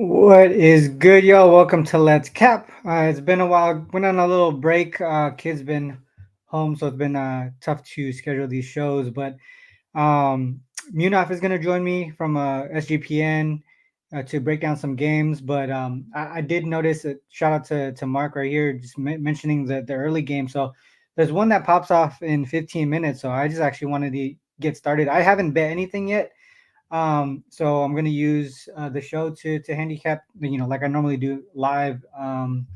What is good, y'all? Welcome to Let's Cap. It's been a while. Went on a little break. Kids been home, so it's been tough to schedule these shows. But um, Munaf is gonna join me from SGPN to break down some games. But I did notice a shout out to Mark right here, just mentioning the early game. So there's one that pops off in 15 minutes. So I just actually wanted to get started. I haven't bet anything yet, so I'm gonna use the show to handicap, like I normally do live, and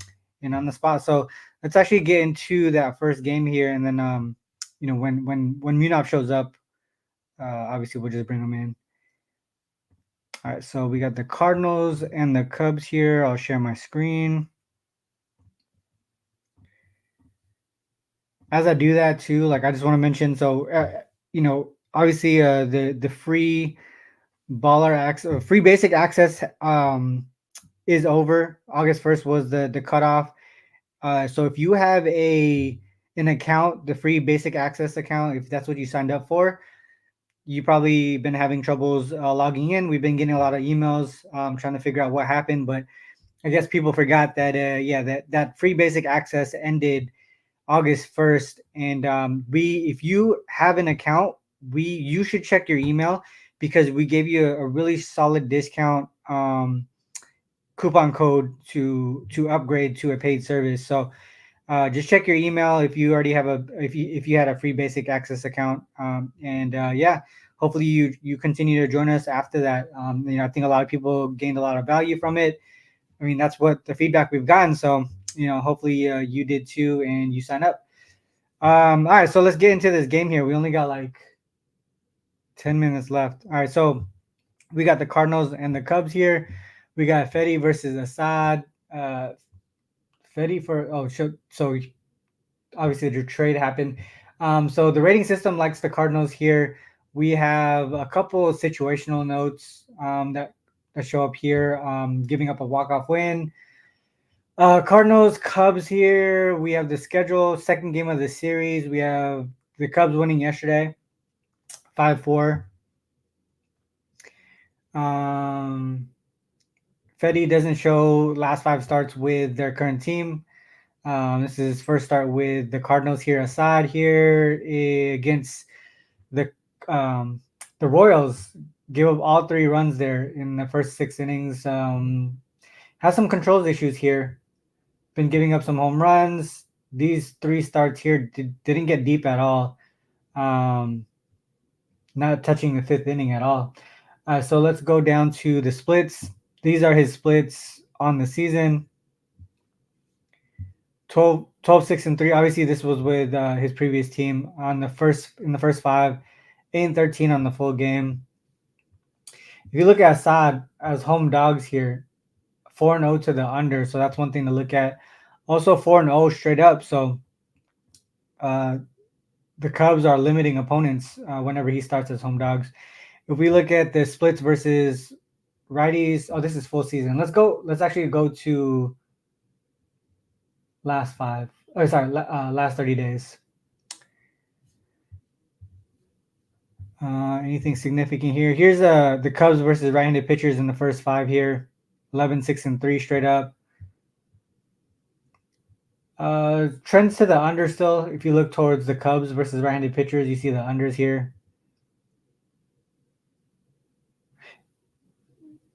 on the spot. So let's actually get into that first game here, and then when Munaf shows up, obviously we'll just bring him in. All right, so we got the Cardinals and the Cubs here. I'll share my screen. As I do that too, like I just want to mention, so obviously the free baller access, free basic access, is over. August 1st was the cutoff. So if you have an account, the free basic access account, if that's what you signed up for, you probably been having troubles logging in. We've been getting a lot of emails trying to figure out what happened, but I guess people forgot that that free basic access ended August 1st, and we if you have an account, we you should check your email because we gave you a really solid discount. Coupon code to upgrade to a paid service. So just check your email if you already have if you had a free basic access account. And yeah, hopefully you continue to join us after that. I think a lot of people gained a lot of value from it. I mean, that's what the feedback we've gotten. So hopefully you did too, and you sign up. All right, so let's get into this game here. We only got like 10 minutes left. All right, so we got the Cardinals and the Cubs here. We got Fetty versus Assad. Uh, Fetty for so obviously the trade happened. So the rating system likes the Cardinals here. We have a couple of situational notes that show up here. Giving up a walk off win. Cardinals Cubs here. We have the schedule second game of the series. We have the Cubs winning yesterday, 5-4. Um, Fetty doesn't show last five starts with their current team. This is his first start with the Cardinals here. Aside here against the um, the Royals, gave up all three runs there in the first 6 innings. Has some controls issues here. Been giving up some home runs. These three starts here didn't get deep at all. Um, Not touching the fifth inning at all. So let's go down to the splits. These are his splits on the season. 12, 6, and 3. Obviously, this was with his previous team on the first five, 8 and 13 on the full game. If you look at Assad as home dogs here, 4-0 to the under, so that's one thing to look at. Also 4-0 straight up, so uh, the Cubs are limiting opponents whenever he starts as home dogs. If we look at the splits versus righties, oh, this is full season. Let's actually go to last five. Oh, sorry, last 30 days. Anything significant here? Here's the Cubs versus right-handed pitchers in the first five here. 11, 6, and 3 straight up. Trends to the under still. If you look towards the Cubs versus right-handed pitchers, you see the unders here.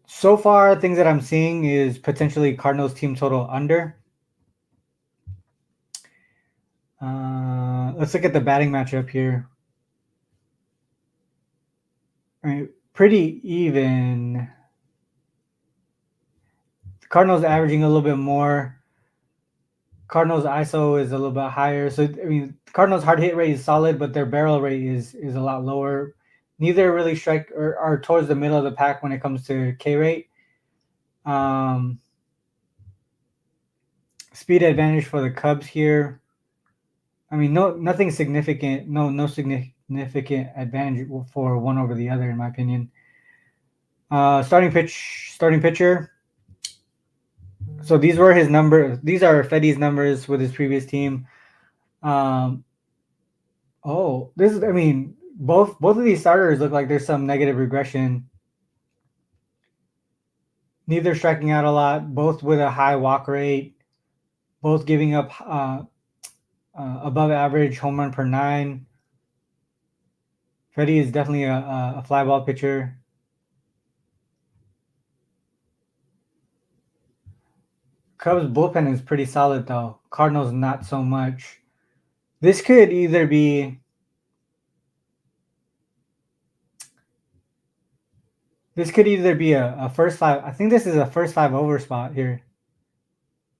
So far, things that I'm seeing is potentially Cardinals team total under. Let's look at the batting matchup here. All right, pretty even. The Cardinals averaging a little bit more. Cardinals ISO is a little bit higher. So I mean, Cardinals hard hit rate is solid, but their barrel rate is a lot lower. Neither really strike or are towards the middle of the pack when it comes to K rate. Speed advantage for the Cubs here. I mean, nothing significant. No significant advantage for one over the other, in my opinion. Starting pitcher. So these were his numbers. These are Fetty's numbers with his previous team. This is. I mean, both of these starters look like there's some negative regression. Neither striking out a lot, both with a high walk rate, both giving up above average home run per nine. Freddie is definitely a fly ball pitcher. Cubs bullpen is pretty solid though. Cardinals not so much. This could either be a first five. I think this is a first five over spot here.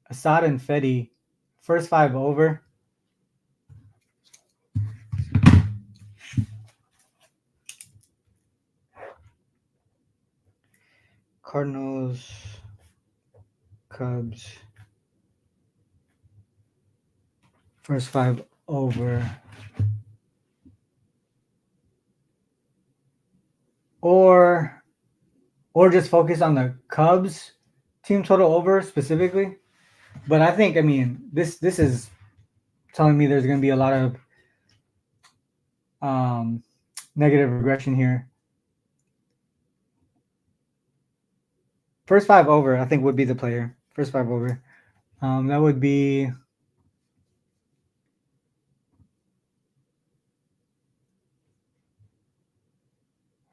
Assad and Fetty, first five over. Cardinals, Cubs, first five over. Or just focus on the Cubs team total over specifically. But I think, I mean, this is telling me there's going to be a lot of negative regression here. First five over, I think, would be the player. First five over. That would be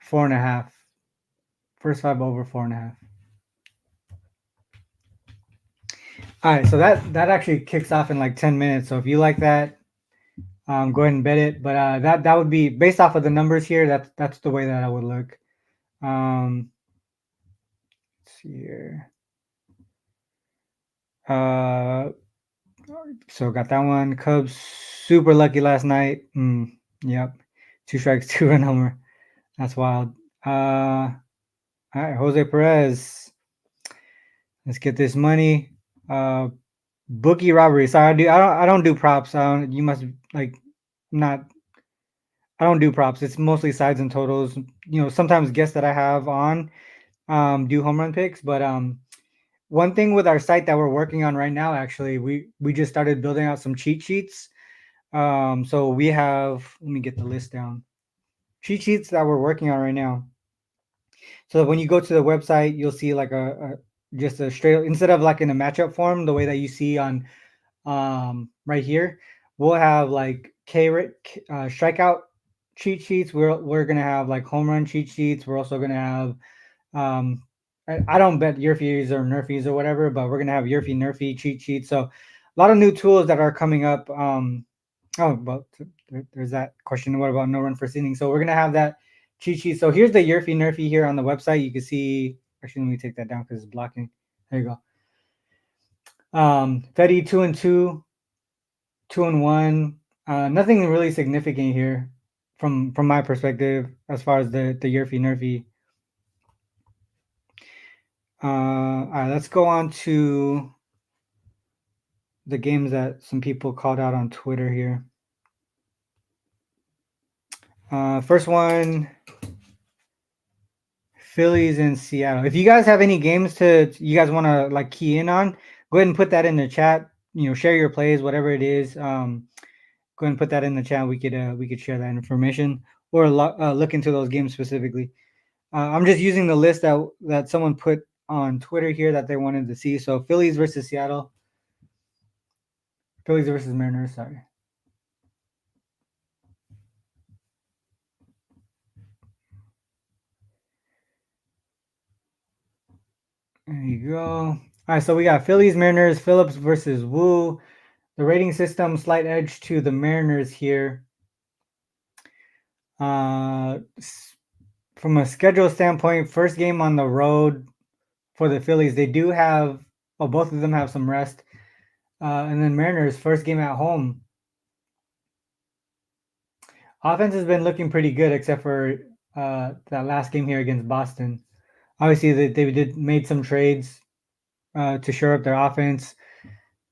four and a half. First five over, 4.5. All right, so that actually kicks off in like 10 minutes. So if you like that, go ahead and bet it. But that would be based off of the numbers here. That's the way that I would look. Let's see here. So got that one. Cubs super lucky last night. Yep, 2 strikes, 2 run homer. That's wild. All right, Jose Perez. Let's get this money. Bookie robbery. Sorry, I don't do props. You must like not. I don't do props. It's mostly sides and totals. You know, sometimes guests that I have on do home run picks, but one thing with our site that we're working on right now, actually, we just started building out some cheat sheets. So we have, let me get the list down. Cheat sheets that we're working on right now. So when you go to the website, you'll see like just a straight, instead of like in a matchup form, the way that you see on right here, we'll have like strikeout cheat sheets. We're gonna have like home run cheat sheets. We're also gonna have I don't bet Yerfies or Nerfies or whatever, but we're gonna have Yerfie Nerfie cheat sheets. So a lot of new tools that are coming up. But there's that question. What about no run first inning? So we're gonna have that cheat sheet. So here's the Yerfie Nerfie here on the website. You can see. Actually, let me take that down because it's blocking. There you go. Fetty 2-2, 2-1. Nothing really significant here from my perspective as far as the Yerfie Nerfie. All right, let's go on to the games that some people called out on Twitter here. First one, Phillies and Seattle. If you guys have any games you guys want to like key in on, go ahead and put that in the chat. You know, share your plays, whatever it is. Go ahead and put that in the chat. We could share that information or look into those games specifically. I'm just using the list that someone put on Twitter here that they wanted to see. So Phillies versus Seattle. Phillies versus Mariners, sorry. There you go. All right, so we got Phillies, Mariners, Phillips versus Wu. The rating system, slight edge to the Mariners here. From a schedule standpoint, first game on the road for the Phillies. They do have, both of them have some rest. And then Mariners, first game at home. Offense has been looking pretty good, except for that last game here against Boston. Obviously, they made some trades to shore up their offense.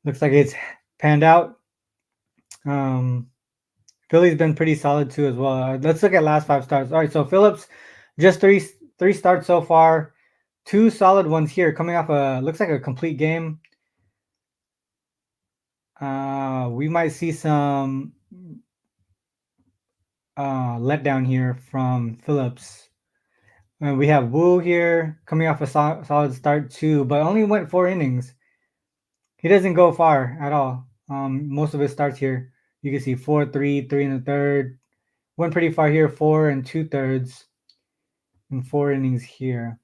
Looks like it's panned out. Philly's been pretty solid too as well. Let's look at last 5 starts. All right, so Phillips, just three starts so far, 2 solid ones here, coming off looks like a complete game. We might see some letdown here from Phillips. And we have Wu here coming off a solid start too, but only went 4 innings. He doesn't go far at all. Most of his starts here, you can see 4-3, 3 1/3. Went pretty far here, 4 2/3, and 4 innings here.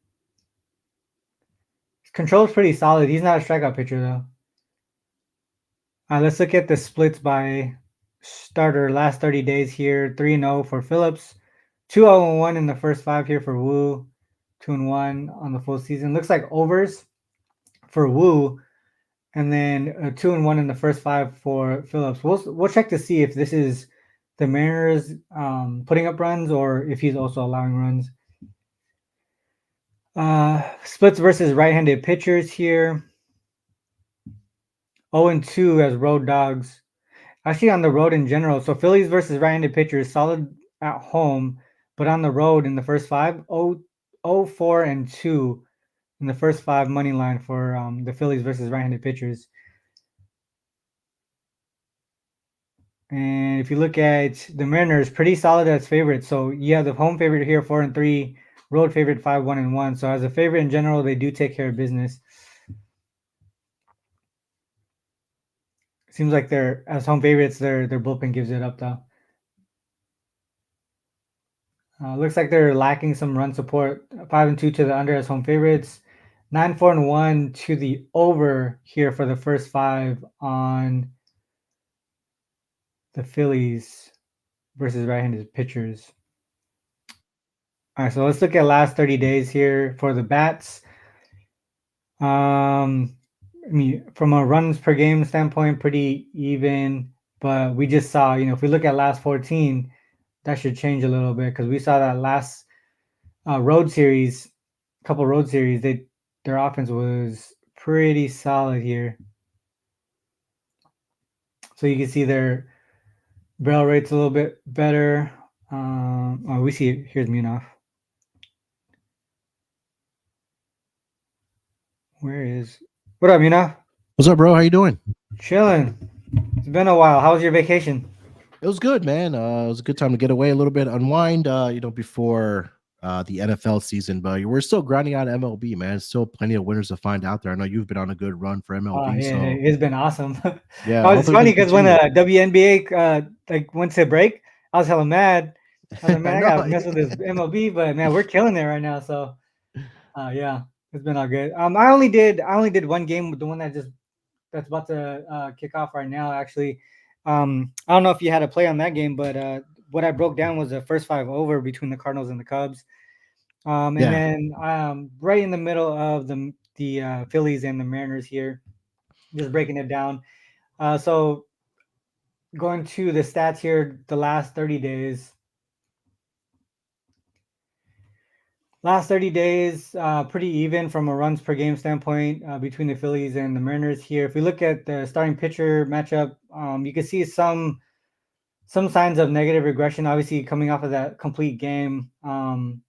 His control's pretty solid. He's not a strikeout pitcher though. Let's look at the splits by starter last 30 days here. 3-0 for Phillips, 2-0-1 in the first 5 here for Wu, 2-1 on the full season. Looks like overs for Wu, and then 2-1 in the first 5 for Phillips. We'll check to see if this is the Mariners putting up runs or if he's also allowing runs. Splits versus right-handed pitchers here. 0-2 as road dogs. Actually, on the road in general. So Phillies versus right-handed pitchers, solid at home, but on the road in the first 5, 4-2 in the first 5 money line for the Phillies versus right-handed pitchers. And if you look at the Mariners, pretty solid as favorites. So you have the home favorite here, 4-3, road favorite 5-1-1. So as a favorite in general, they do take care of business. Seems like they're as home favorites, their bullpen gives it up though. Looks like they're lacking some run support. 5-2 to the under as home favorites. 9-4-1 to the over here for the first 5 on the Phillies versus right-handed pitchers. All right, so let's look at last 30 days here for the bats. I mean, from a runs per game standpoint, pretty even. But we just saw, if we look at last 14, that should change a little bit because we saw that last road series, couple road series, their offense was pretty solid here. So you can see their barrel rate's a little bit better. We see it. Here's Munaf. What up, Munaf? What's up, bro? How you doing? Chilling. It's been a while. How was your vacation? It was good, man. It was a good time to get away a little bit, unwind. Before the NFL season, but we're still grinding out MLB, man. Still plenty of winners to find out there. I know you've been on a good run for Oh MLB, yeah, so it's been awesome. yeah, Oh, it's hopefully we funny can because when continue. WNBA like went to break, I was hella mad. I was like, I man, I know. gotta mess with this MLB, but man, we're killing it right now. So, yeah, it's been all good. I only did one game with the one that's about to kick off right now. Actually, I don't know if you had a play on that game, but what I broke down was the first 5 over between the Cardinals and the Cubs. And Yeah, then right in the middle of the Phillies and the Mariners here, just breaking it down. So going to the stats here, the last 30 days. Last 30 days, pretty even from a runs per game standpoint between the Phillies and the Mariners here. If we look at the starting pitcher matchup, you can see some signs of negative regression. Obviously, coming off of that complete game, 9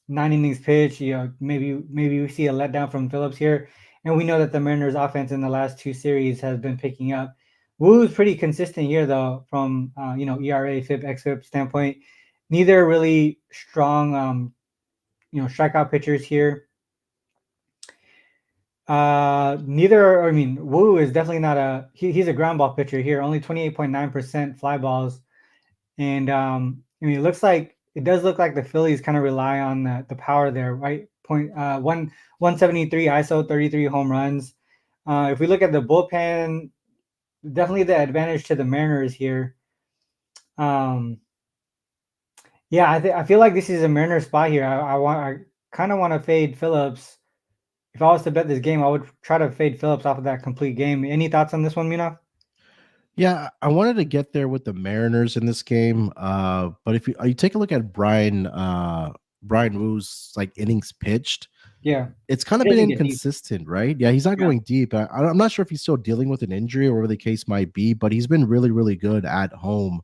innings pitch. Maybe we see a letdown from Phillips here, and we know that the Mariners' offense in the last 2 series has been picking up. Woo's pretty consistent here though, from ERA, FIP, xFIP standpoint. Neither really strong, strikeout pitchers here. Neither. I mean, Wu is definitely not he's a ground ball pitcher here. Only 28.9% fly balls, and it does look like the Phillies kind of rely on the power there, right? 173 ISO, 33 home runs. If we look at the bullpen, definitely the advantage to the Mariners here. Um, yeah, I feel like this is a Mariners spot here. I kind of want to fade Phillips. If I was to bet this game, I would try to fade Phillips off of that complete game. Any thoughts on this one, Mina? yeah. I wanted to get there with the Mariners in this game, but if you take a look at Brian Wu's like innings pitched, Yeah, it's kind of he been doesn't get deep. inconsistent, right? Yeah, he's not Yeah, going deep. I'm not sure if he's still dealing with an injury or whatever the case might be, but he's been really, really good at home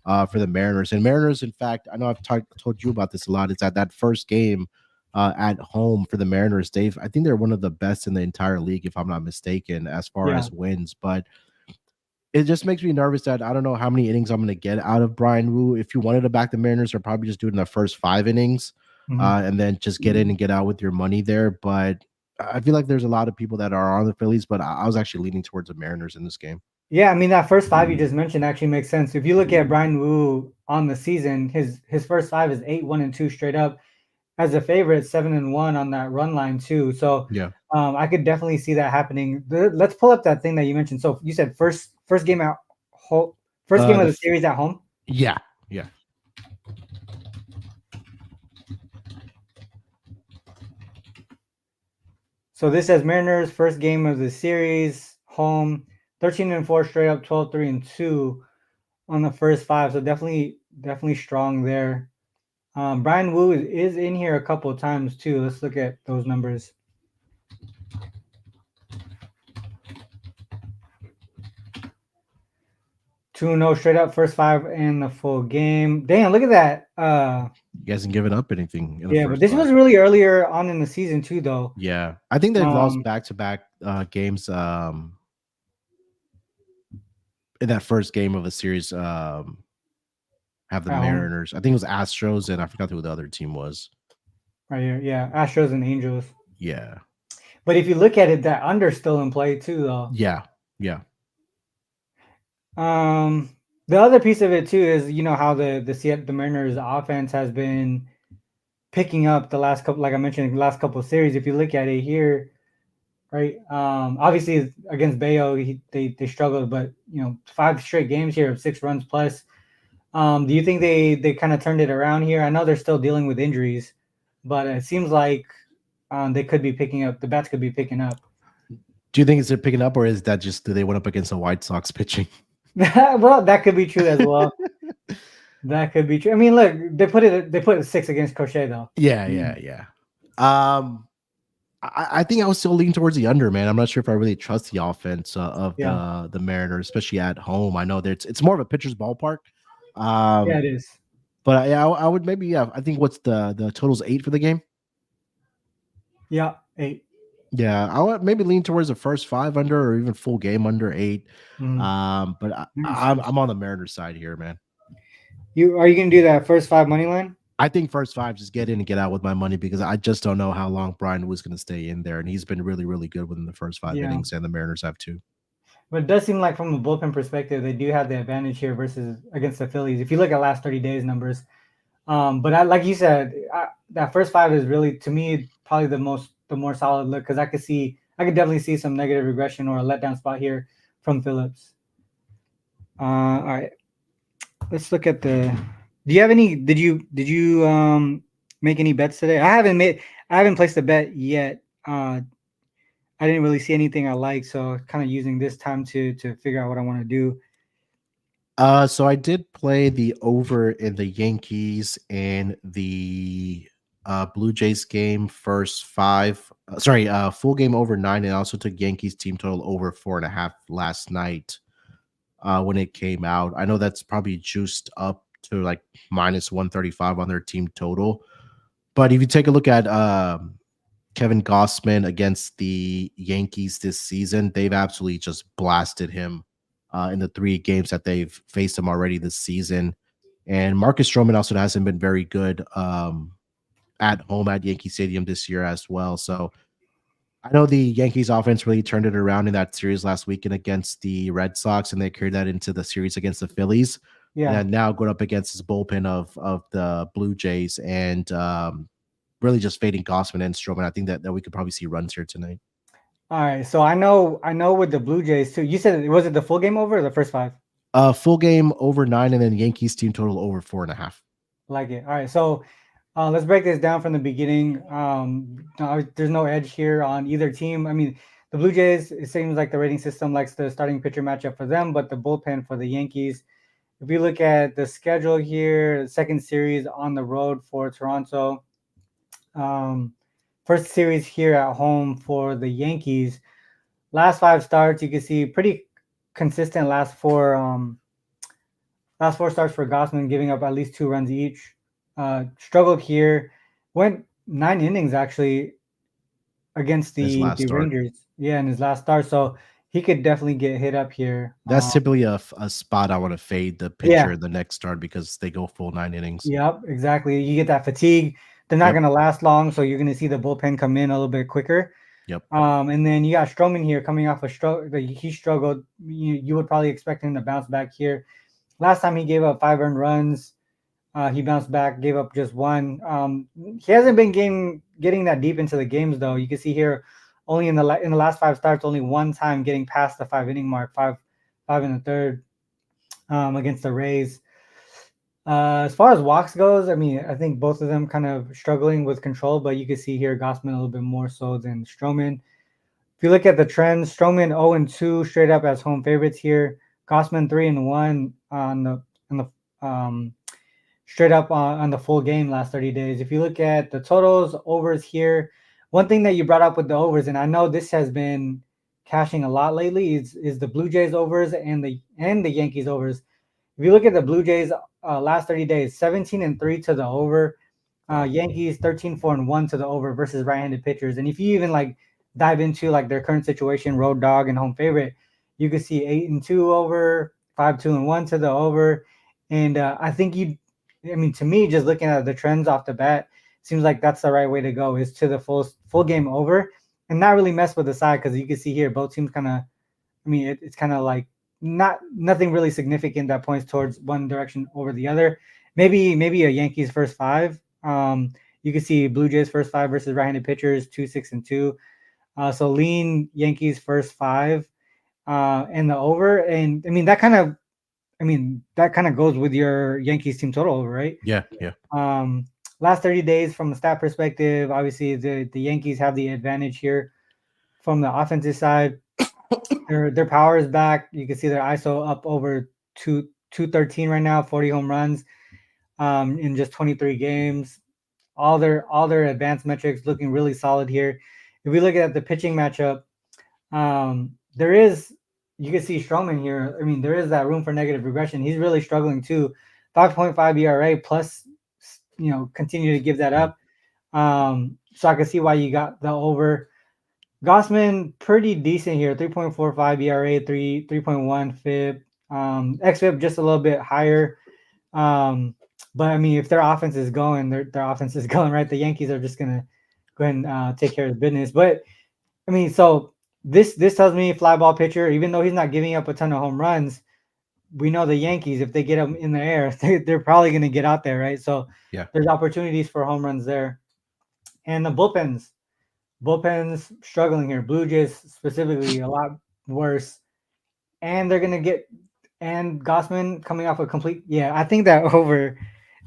for the Mariners. And Mariners, in fact, I know told you about this a lot. It's at that first game at home for the Mariners. I think they're one of the best in the entire league, if I'm not mistaken, as far yeah, as wins. But it just makes me nervous that I don't know how many innings I'm going to get out of Brian Wu. If you wanted to back the Mariners, they're probably just doing the first 5 innings. and then just get in and get out with your money there. But I feel like there's a lot of people that are on the Phillies, but I was actually leaning towards the Mariners in this game. Yeah, I mean that first five you just mentioned actually makes sense. If you look at Brian Wu on the season, his first five is 8-1-2 straight up. As a favorite, 7-1 on that run line too. So Yeah. I could definitely see that happening. Let's pull up that thing that you mentioned. So you said first game at home, first game of the series at home. Yeah, yeah. So this says Mariners first game of the series home, 13-4 straight up, 12-3-2 on the first five. So definitely strong there. Brian Wu is in here a couple of times too. Let's look at those numbers. 2-0 straight up, first five in the full game. Damn, look at that. He hasn't given up anything. Yeah, but this was really earlier on in the season too, though. Yeah, I think they've lost back-to-back games. In that first game of the series, have the Mariners. I think it was Astros, and I forgot who the other team was. Right here, yeah, Astros and Angels. Yeah, but if you look at it, that under's still in play too, though. Yeah, yeah. The other piece of it too is how the Mariners offense has been picking up the last couple, like I mentioned, the last couple of series. If you look at it here, right? Obviously against Bayo, they struggled, but 5 straight games here of 6 runs plus. Do you think they kind of turned it around here? I know they're still dealing with injuries, but it seems like they could be picking up. The bats could be picking up. Do you think it's they're picking up, or is that just they went up against the White Sox pitching? Well, that could be true as well. That could be true. I mean, look, they put it 6 against Crochet though. Yeah. I think I was still leaning towards the under, man. I'm not sure if I really trust the offense of the Mariners, especially at home. I know that it's more of a pitcher's ballpark. Yeah, it is. But I would maybe I think what's the total's 8 for the game. Yeah, 8. Yeah, I would maybe lean towards the first 5 under, or even full game under 8. But I'm on the Mariners side here, man. Are you gonna do that first 5 money line? I think first 5, just get in and get out with my money, because I just don't know how long Brian was going to stay in there, and he's been really, really good within the first 5 innings, and the Mariners have too. But it does seem like from a bullpen perspective, they do have the advantage here versus against the Phillies. If you look at last 30 days numbers, but like you said, that first 5 is really, to me, probably the more solid look, because I could definitely see some negative regression or a letdown spot here from Phillips. All right, let's look at the. Do you have any? Did you make any bets today? I haven't placed a bet yet. I didn't really see anything I like, so kind of using this time to figure out what I want to do. So I did play the over in the Yankees and the Blue Jays game first 5. Full game over 9, and also took Yankees team total over 4.5 last night when it came out. I know that's probably juiced up to like minus 135 on their team total. But if you take a look at Kevin Gausman against the Yankees this season, they've absolutely just blasted him in the 3 games that they've faced him already this season. And Marcus Stroman also hasn't been very good at home at Yankee Stadium this year as well. So I know the Yankees offense really turned it around in that series last weekend against the Red Sox, and they carried that into the series against the Phillies. Yeah. And now going up against this bullpen of the Blue Jays, and really just fading Gausman and Stroman. I think that we could probably see runs here tonight. All right. So I know with the Blue Jays too. You said, was it the full game over or the first 5? Full game over 9, and then Yankees team total over 4.5. Like it. All right. So let's break this down from the beginning. There's no edge here on either team. I mean, the Blue Jays, it seems like the rating system likes the starting pitcher matchup for them, but the bullpen for the Yankees. If you look at the schedule here, second series on the road for Toronto. First series here at home for the Yankees. Last 5 starts, you can see pretty consistent last 4 starts for Gausman, giving up at least 2 runs each. Struggled here, went 9 innings actually against the Rangers. Yeah, in his last start. So he could definitely get hit up here. That's typically a spot I want to fade the pitcher in the next start, because they go full 9 innings. Yep, exactly. You get that fatigue. they're not Yep. going to last long. So you're going to see the bullpen come in a little bit quicker. Yep. And then you got Stroman here coming off a struggle. He struggled. You would probably expect him to bounce back here. Last time he gave up 5 earned runs. He bounced back, gave up just one. He hasn't been getting that deep into the games though. You can see here, only in the last 5 starts, only one time getting past the 5 inning mark, five in the third, against the Rays. As far as walks goes, I mean, I think both of them kind of struggling with control, but you can see here Gossman a little bit more so than Stroman. If you look at the trends, Stroman 0-2 straight up as home favorites here. Gossman 3-1 on the straight up on the full game last 30 days. If you look at the totals, overs here, one thing that you brought up with the overs, and I know this has been cashing a lot lately, is the Blue Jays overs and the Yankees overs. If you look at the Blue Jays last 30 days, 17-3 to the over. Yankees 13-4-1 to the over versus right-handed pitchers. And if you even like dive into like their current situation, road dog and home favorite, you could see 8-2 over, 5-2-1 to the over. And I think to me, just looking at the trends off the bat, seems like that's the right way to go, is to the full game over and not really mess with the side, because you can see here both teams kind of, it's kind of like nothing really significant that points towards one direction over the other. Maybe a Yankees first 5. You can see Blue Jays first 5 versus right-handed pitchers 2-6-2. So lean Yankees first 5 and the over, and that kind of goes with your Yankees team total over, right? Yeah. Yeah. Last 30 days from a stat perspective, obviously the Yankees have the advantage here from the offensive side. Their power is back. You can see their ISO up over 213 right now, 40 home runs in just 23 games. All their advanced metrics looking really solid here. If we look at the pitching matchup, you can see Stroman here. There is that room for negative regression. He's really struggling too. 5.5 ERA plus, continue to give that up. So I can see why you got the over. Gossman pretty decent here, 3.45 ERA, 3.1 FIP. XFIP just a little bit higher. But if their offense is going, their offense is going, right? The Yankees are just gonna go ahead and take care of business. But so this tells me fly ball pitcher, even though he's not giving up a ton of home runs, we know the Yankees, if they get them in the air, they're probably gonna get out there, right? So Yeah. there's opportunities for home runs there. And the bullpens struggling here. Blue Jays specifically a lot worse. And they're gonna get Gossman coming off a complete. Yeah, I think that over.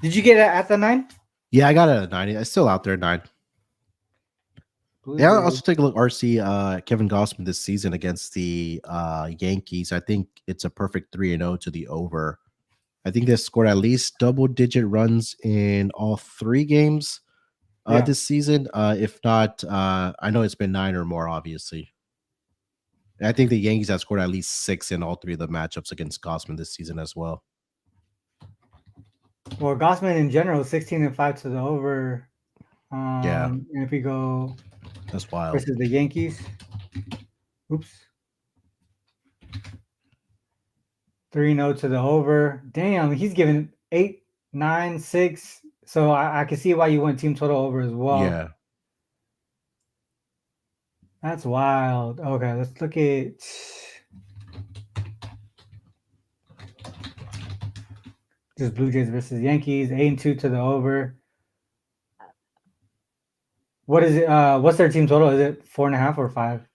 Did you get it at the 9? Yeah, I got it at 90. It's still out there at 9. Blue Yeah, Jays. also take a look. RC Kevin Gossman this season against the Yankees. I think it's a perfect 3-0 to the over. I think they scored at least double-digit runs in all 3 games this season. If not, I know it's been 9 or more, obviously. And I think the Yankees have scored at least 6 in all 3 of the matchups against Gossman this season as well. Well, Gossman in general, 16-5 to the over. Yeah. And if we go, That's wild. versus the Yankees. Oops. 3-0 to the over. Damn, he's giving 8, 9, 6. So I can see why you went team total over as well. Yeah. That's wild. Okay, let's look at just Blue Jays versus Yankees. 8-2 to the over. What is it? What's their team total? Is it 4.5 or 5?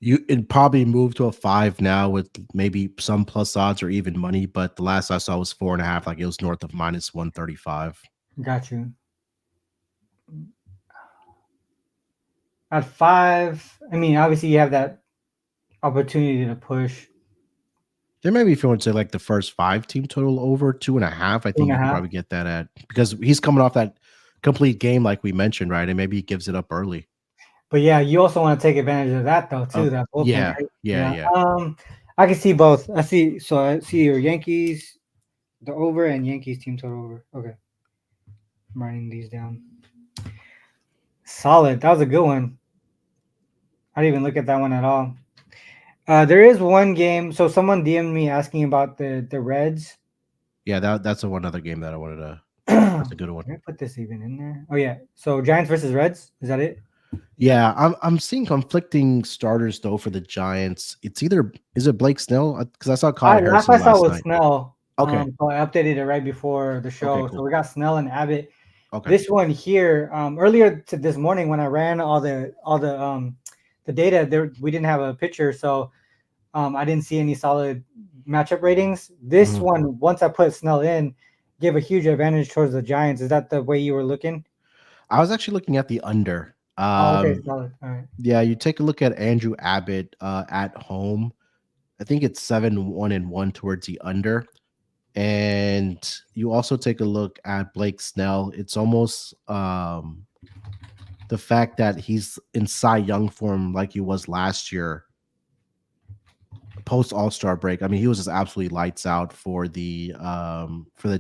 It probably moved to a 5 now with maybe some plus odds or even money, but the last I saw was 4.5. Like it was north of -135. Got you. At 5, obviously you have that opportunity to push. Then maybe if you want to say like the first 5 team total over 2.5, I think you can probably get that at, because he's coming off that complete game like we mentioned, right? And maybe he gives it up early. But yeah, you also want to take advantage of that though too. That bullpen, yeah, right? yeah. I can see both. I see your Yankees, the over, and Yankees team total over. Okay, I'm writing these down. Solid. That was a good one. I didn't even look at that one at all. There is one game. So someone DM'd me asking about the Reds. Yeah, that's one other game that I wanted to That's a good one. Did I put this even in there? Oh yeah. So Giants versus Reds. Is that it? Yeah, I'm seeing conflicting starters though for the Giants. It's either is it Blake Snell because I saw Kyle Last I Harrison saw last was night. Snell. Okay, So I updated it right before the okay, show. So cool. we got Snell and Abbott. Okay, This one here, earlier to this morning when I ran all the data, there we didn't have a picture, so I didn't see any solid matchup ratings. This Mhm. one, once I put Snell in, gave a huge advantage towards the Giants. Is that the way you were looking? I was actually looking at the under. Oh, okay, solid. All right. Yeah, you take a look at Andrew Abbott at home. I think it's 7-1-1 towards the under. And you also take a look at Blake Snell. It's almost the fact that he's in Cy Young form like he was last year, post All-Star break. I mean, he was just absolutely lights out for the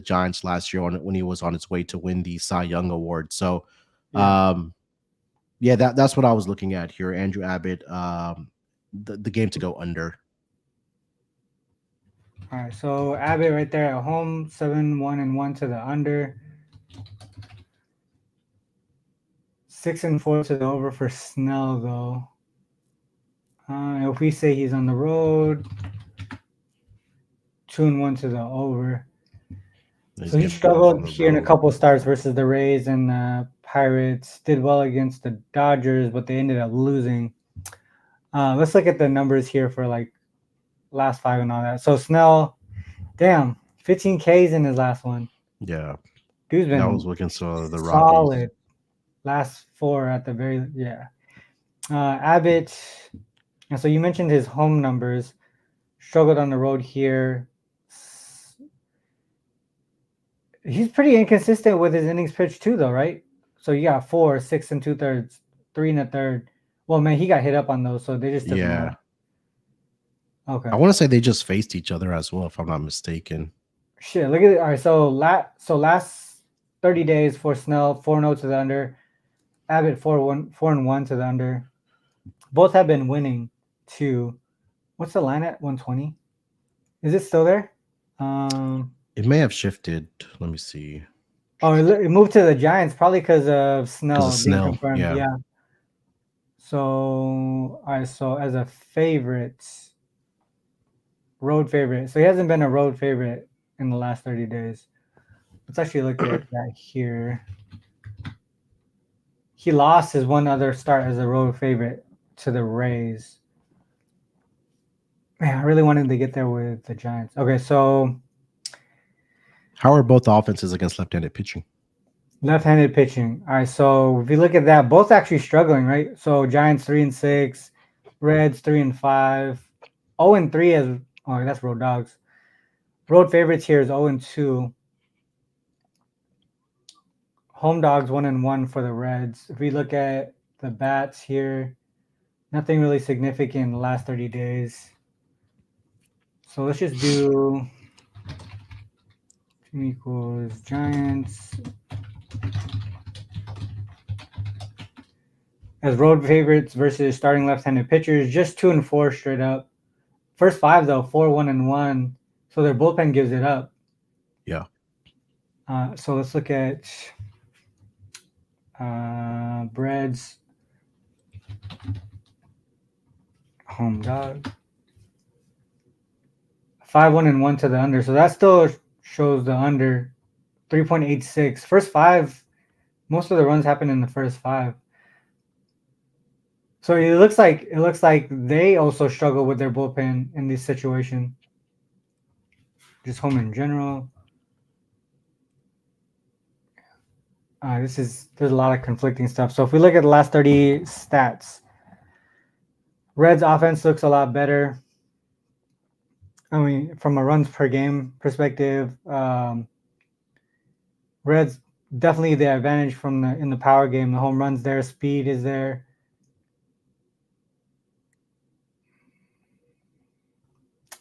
Giants last year when he was on his way to win the Cy Young award. So Yeah. yeah, that's what I was looking at here. Andrew Abbott, the game to go under. All right. So Abbott right there at home, 7-1-1 to the under, 6-4 to the over for Snell though. If we say he's on the road, 2-1 to the over. So he struggled here in a couple of starts versus the Rays and the Pirates. Did well against the Dodgers, but they ended up losing. Let's look at the numbers here for like last five and all that. So Snell, damn, 15 Ks in his last one. Yeah, Dude's been that was against the Rockies. solid. Last four at the very Abbott. And so you mentioned his home numbers. Struggled on the road here. He's pretty inconsistent with his innings pitched too, though, right? So you got 4, 6 2/3, 3 1/3. Well, man, he got hit up on those, so they just took him out. Okay. I want to say they just faced each other as well, if I'm not mistaken. Shit, look at it. All right, so last 30 days for Snell, 4-0 to the under. Abbott 4-1 to the under. Both have been winning too. What's the line at 120? Is it still there? It may have shifted. Let me see. Oh, it moved to the Giants probably because of Snell being confirmed. Yeah. So, all right. So as a favorite, road favorite. So he hasn't been a road favorite in the last 30 days. Let's actually look at that here. He lost his one other start as a road favorite to the Rays. Man, I really wanted to get there with the Giants. Okay, so how are both offenses against left-handed pitching? Left-handed pitching. All right, so if you look at that, both actually struggling, right? So Giants 3-6, Reds 3-5, 0-3 as that's road dogs. Road favorites here is 0-2. Home dogs 1-1 for the Reds. If we look at the bats here, nothing really significant in the last 30 days. So let's just do team equals Giants as road favorites versus starting left-handed pitchers. Just 2-4 straight up. First 5 though, 4-1-1. So their bullpen gives it up. Yeah. So let's look at Breads home dog. 5-1-1 to the under. So that still shows the under 3.86. First 5, most of the runs happen in the first 5. So it looks like they also struggle with their bullpen in this situation. Just home in general. There's a lot of conflicting stuff. So if we look at the last 30 stats, Reds offense looks a lot better. I mean, from a runs per game perspective, Reds definitely the advantage in the power game. The home runs there, speed is there.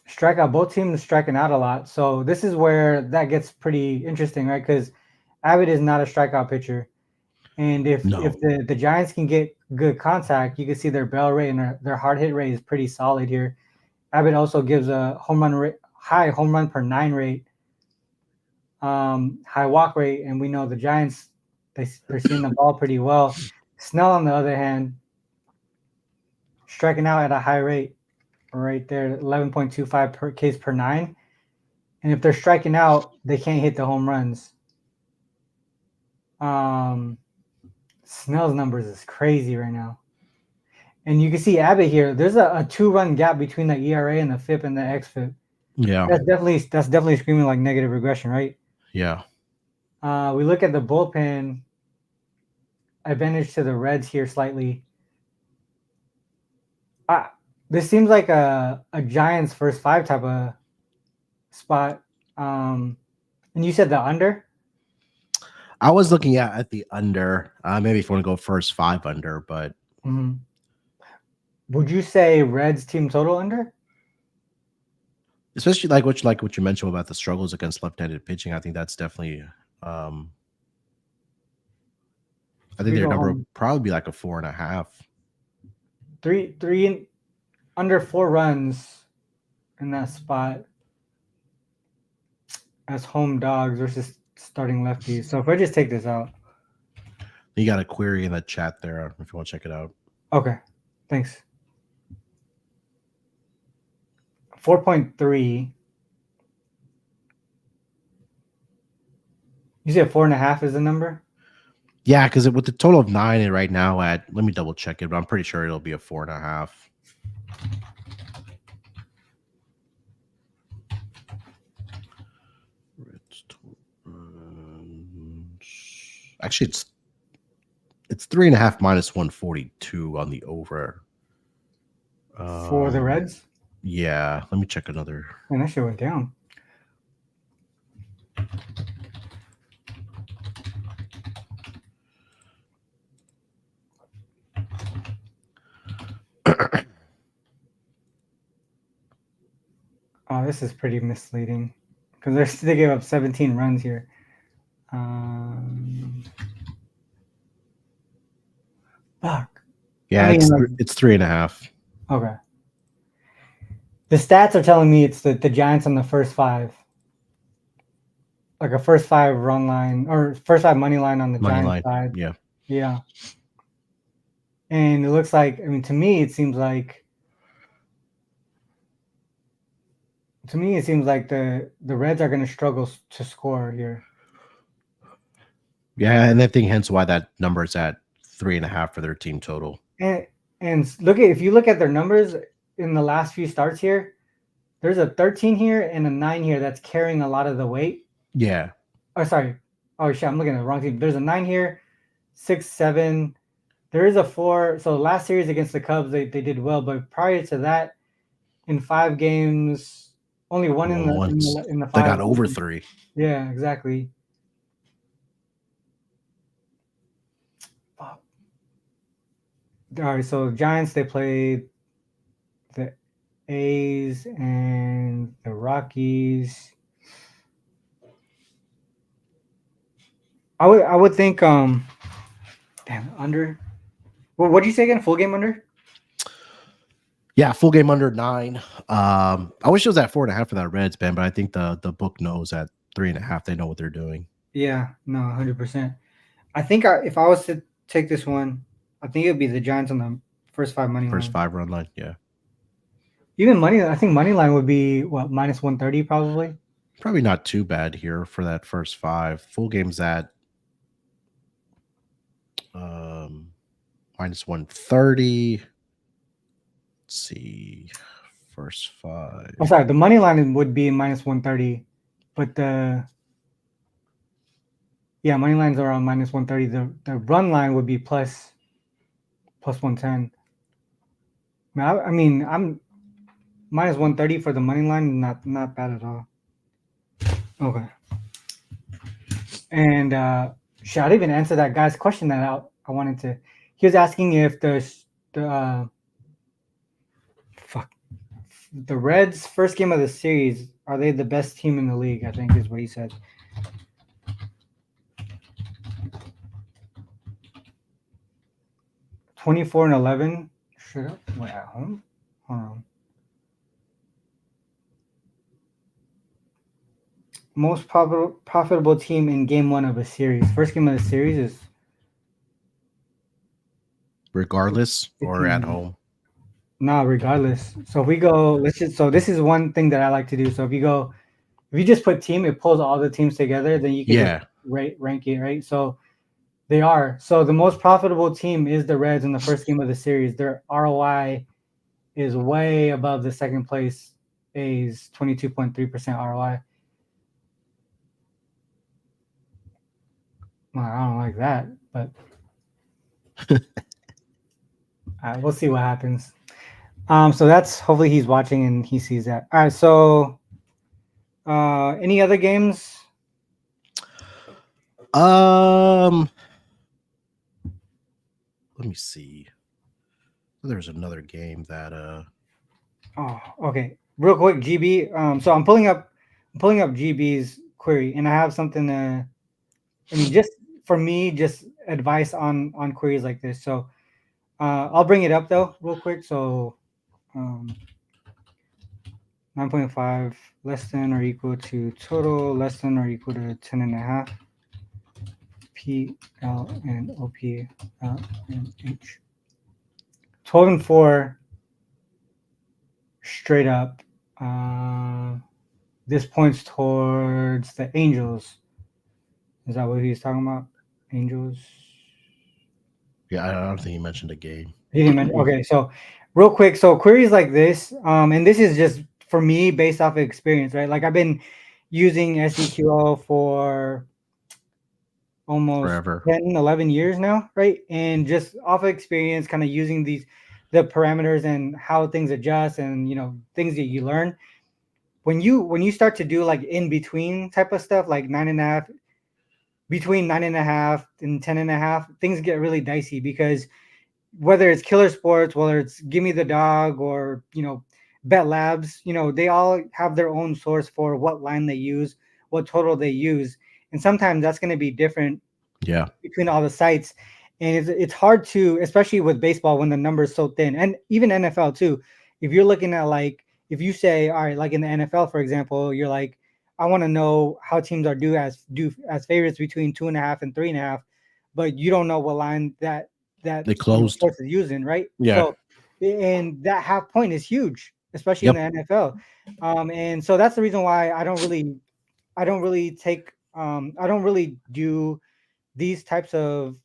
Strikeout, both teams striking out a lot. So this is where that gets pretty interesting, right? Because Abbott is not a strikeout pitcher. And if the Giants can get good contact, you can see their barrel rate and their hard hit rate is pretty solid here. Abbott also gives a high home run per 9 rate. high walk rate, and we know the Giants they're seeing the ball pretty well. Snell, on the other hand, striking out at a high rate, right there, 11.25 per Ks per nine. And if they're striking out, they can't hit the home runs. Snell's numbers is crazy right now. And you can see Abbott here. There's a 2-run gap between the ERA and the FIP and the XFIP. Yeah. That's definitely screaming like negative regression, right? Yeah. We look at the bullpen. Advantage to the Reds here slightly. This seems like a Giants first 5 type of spot. And you said the under? I was looking at the under. Maybe if you want to go first 5 under, but would you say Reds team total under? Especially like what you mentioned about the struggles against left-handed pitching. I think that's definitely I think their number would probably be like a 4.5. Three under 4 runs in that spot as home dogs versus starting lefties. So if I just take this out. You got a query in the chat there if you want to check it out. Okay. Thanks. 4.3. You said 4.5 is the number? Yeah, because with the total of 9 and right now at, let me double check it, but I'm pretty sure it'll be a 4.5. Actually, it's 3.5 minus 142 on the over. For the Reds? Yeah, let me check another. Man, that shit went down. Oh, this is pretty misleading because they gave up 17 runs here. Fuck. Yeah, it's 3.5. Okay. The stats are telling me it's the Giants on the first 5. Like a first 5 run line or first 5 money line on the Giants side. Yeah. Yeah. And it looks like, I mean, to me, it seems like the Reds are going to struggle to score here. Yeah, and I think hence why that number is at 3.5 for their team total. And if you look at their numbers in the last few starts here, there's a 13 here and a 9 here that's carrying a lot of the weight. Yeah. Oh, sorry. Oh shit, I'm looking at the wrong team. There's a 9 here, 6, 7. There is a 4. So last series against the Cubs, they did well, but prior to that, in 5 games, only one in the 5. They got over 3. Yeah, exactly. All right, so Giants, they played the A's and the Rockies. I would think damn, under. Well, what did you say again? Full game under? Yeah, full game under 9. I wish it was at 4.5 for that Reds, man, but I think the book knows at 3.5 they know what they're doing. Yeah, no, 100%. I think if I was to take this one, I think it would be the Giants on the first 5 money line. First 5 run line, yeah. Even I think money line would be what, minus 130 probably. Probably not too bad here for that first 5. Full game's at minus 130. Let's see, first 5. I'm sorry, the money line would be minus 130, but money lines are on minus 130. The run line would be plus 110. I mean, I'm minus 130 for the money line, not bad at all. Okay. And I didn't even answer that guy's question that I wanted to. He was asking if the Reds' first game of the series, are they the best team in the league? I think is what he said. (24-11). Shut up. Wait, at home? Hold on. most profitable team in game one of a series. First game of the series is regardless the or at team. home. Nah, regardless. So if we go, let's just. So this is one thing that I like to do. So if you just put team, it pulls all the teams together. Then you can just Yeah. rank it, right? So they are. So the most profitable team is the Reds in the first game of the series. Their ROI is way above the second place A's 22.3% ROI. Well, I don't like that, but we'll see what happens. So that's hopefully he's watching and he sees that. All right. So, any other games? Let me see. There's another game that Oh, okay. Real quick, GB. So I'm pulling up GB's query, and I have something to. I mean, just for me, just advice on queries like this. So, I'll bring it up though, real quick. So, um, 9.5 less than or equal to total less than or equal to 10 and a half. P L and OP L and H. 12 and 4 straight up. This points towards the Angels. Is that what he's talking about? Angels? yeah, I don't think he mentioned a game. He didn't mention. Okay, so real quick, so queries like this, and this is just for me based off of experience, right? Like I've been using SEQL for almost Forever. 10, 11 years now, right? And just off of experience, kind of using the parameters and how things adjust and things that you learn. When you start to do like in between type of stuff, like 9.5, between 9.5 and 10.5, things get really dicey because whether it's Killer Sports, whether it's Gimme the Dog or Bet Labs, they all have their own source for what line they use, what total they use, and sometimes that's going to be different Yeah. between all the sites. And it's hard to, especially with baseball when the number is so thin, and even NFL too. If you're looking at, like, if you say, all right, like in the NFL, for example, you're like, I want to know how teams are do as favorites between 2.5 and 3.5, but you don't know what line that They closed. source is using, right? Yeah. So, and that half point is huge, especially in Yep. the NFL. And so that's the reason why I don't really do these types of